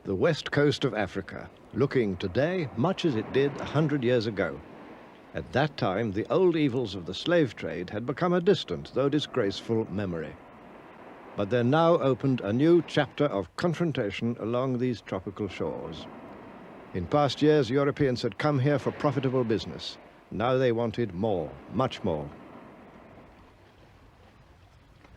The west coast of Africa, looking today much as it did 100 years ago. At that time, the old evils of the slave trade had become a distant, though disgraceful, memory. But there now opened a new chapter of confrontation along these tropical shores. In past years, Europeans had come here for profitable business. Now they wanted more, much more.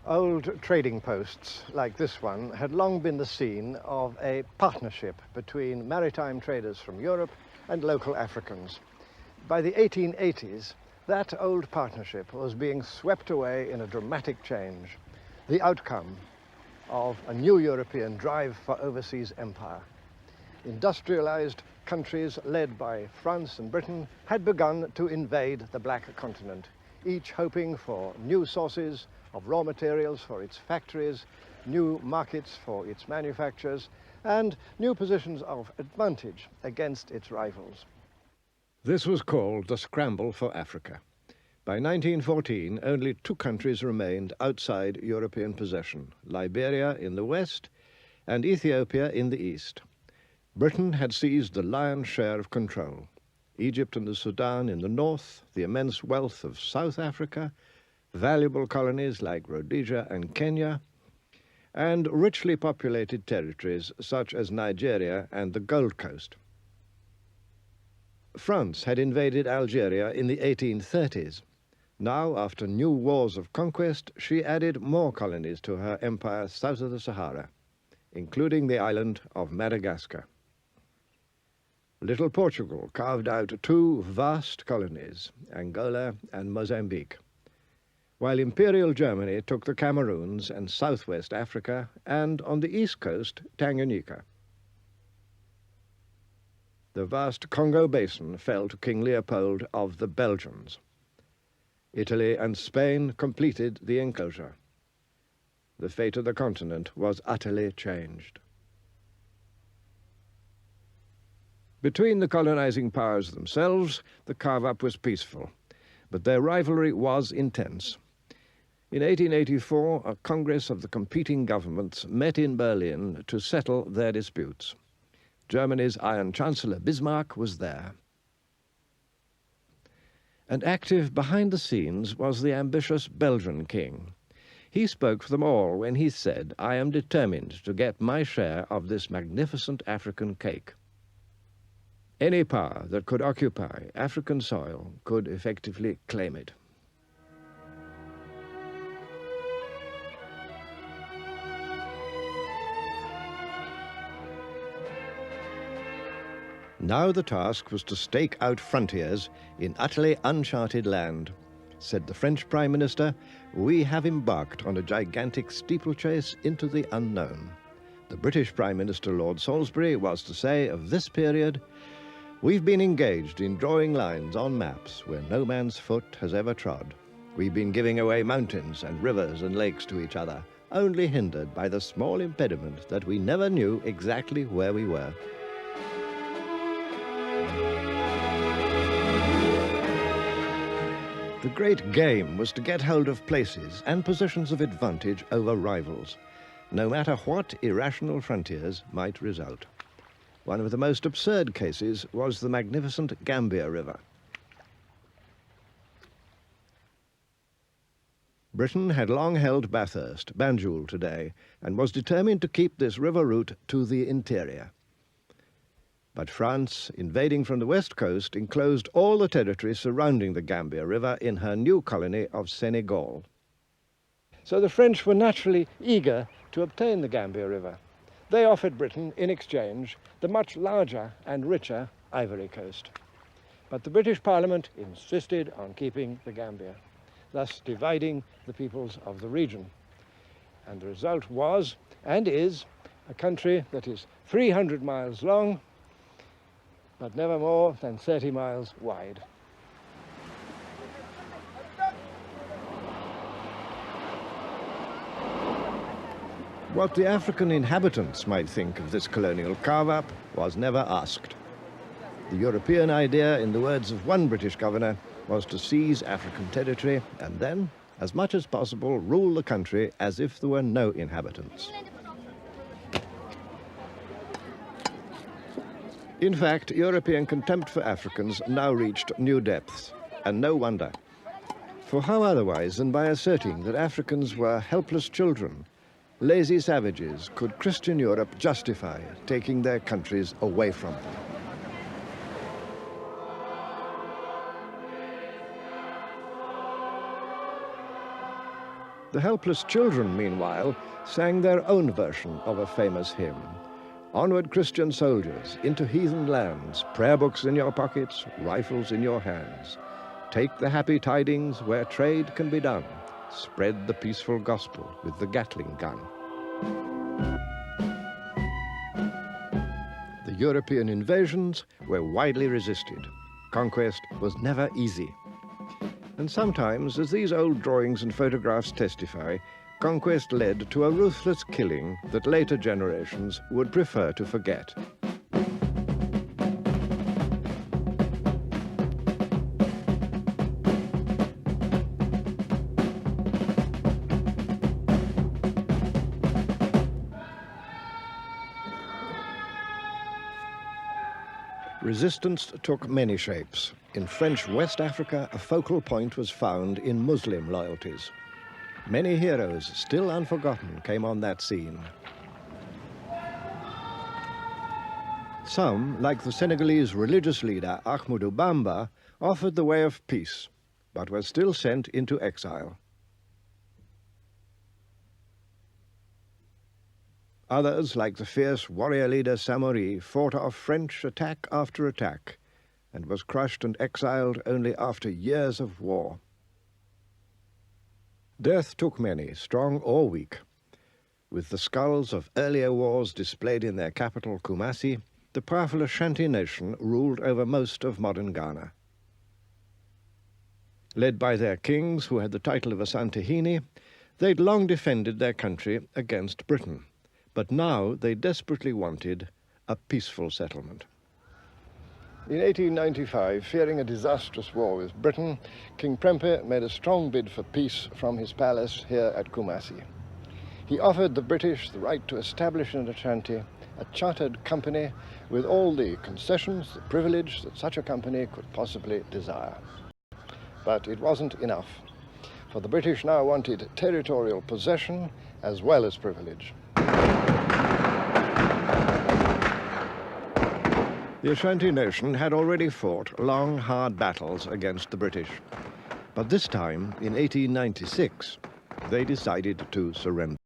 Old trading posts like this one had long been the scene of a partnership between maritime traders from Europe and local Africans. By the 1880s, that old partnership was being swept away in a dramatic change, the outcome of a new European drive for overseas empire. Industrialized countries led by France and Britain had begun to invade the Black Continent, each hoping for new sources of raw materials for its factories, new markets for its manufactures, and new positions of advantage against its rivals. This was called the Scramble for Africa. By 1914, only two countries remained outside European possession, Liberia in the west and Ethiopia in the east. Britain had seized the lion's share of control. Egypt and the Sudan in the north, the immense wealth of South Africa, valuable colonies like Rhodesia and Kenya, and richly populated territories such as Nigeria and the Gold Coast. France had invaded Algeria in the 1830s. Now, after new wars of conquest, she added more colonies to her empire south of the Sahara, including the island of Madagascar. Little Portugal carved out two vast colonies, Angola and Mozambique, while Imperial Germany took the Cameroons and southwest Africa, and on the east coast, Tanganyika. The vast Congo basin fell to King Leopold of the Belgians. Italy and Spain completed the enclosure. The fate of the continent was utterly changed. Between the colonizing powers themselves, the carve-up was peaceful, but their rivalry was intense. In 1884, a Congress of the competing governments met in Berlin to settle their disputes. Germany's Iron Chancellor Bismarck was there. And active behind the scenes was the ambitious Belgian king. He spoke for them all when he said, "I am determined to get my share of this magnificent African cake." Any power that could occupy African soil could effectively claim it. Now the task was to stake out frontiers in utterly uncharted land. Said the French Prime Minister, "We have embarked on a gigantic steeplechase into the unknown." The British Prime Minister Lord Salisbury was to say of this period, "We've been engaged in drawing lines on maps where no man's foot has ever trod. We've been giving away mountains and rivers and lakes to each other, only hindered by the small impediment that we never knew exactly where we were." The great game was to get hold of places and positions of advantage over rivals, no matter what irrational frontiers might result. One of the most absurd cases was the magnificent Gambia River. Britain had long held Bathurst, Banjul today, and was determined to keep this river route to the interior. But France, invading from the west coast, enclosed all the territory surrounding the Gambia River in her new colony of Senegal. So the French were naturally eager to obtain the Gambia River. They offered Britain, in exchange, the much larger and richer Ivory Coast. But the British Parliament insisted on keeping the Gambia, thus dividing the peoples of the region. And the result was, and is, a country that is 300 miles long, but never more than 30 miles wide. What the African inhabitants might think of this colonial carve-up was never asked. The European idea, in the words of one British governor, was to seize African territory and then, as much as possible, rule the country as if there were no inhabitants. In fact, European contempt for Africans now reached new depths, and no wonder. For how otherwise than by asserting that Africans were helpless children, lazy savages, could Christian Europe justify taking their countries away from them? The helpless children, meanwhile, sang their own version of a famous hymn. Onward, Christian soldiers, into heathen lands, prayer books in your pockets, rifles in your hands. Take the happy tidings where trade can be done. Spread the peaceful gospel with the Gatling gun. The European invasions were widely resisted. Conquest was never easy. And sometimes, as these old drawings and photographs testify, conquest led to a ruthless killing that later generations would prefer to forget. Resistance took many shapes. In French West Africa, a focal point was found in Muslim loyalties. Many heroes, still unforgotten, came on that scene. Some, like the Senegalese religious leader Ahmadou Bamba, offered the way of peace, but were still sent into exile. Others, like the fierce warrior leader Samori, fought off French attack after attack, and was crushed and exiled only after years of war. Death took many, strong or weak. With the skulls of earlier wars displayed in their capital, Kumasi, the powerful Ashanti nation ruled over most of modern Ghana. Led by their kings, who had the title of Asantehene, they'd long defended their country against Britain. But now they desperately wanted a peaceful settlement. In 1895, fearing a disastrous war with Britain, King Prempeh made a strong bid for peace from his palace here at Kumasi. He offered the British the right to establish in Ashanti a chartered company with all the concessions, the privilege that such a company could possibly desire. But it wasn't enough, for the British now wanted territorial possession as well as privilege. The Ashanti nation had already fought long, hard battles against the British. But this time, in 1896, they decided to surrender.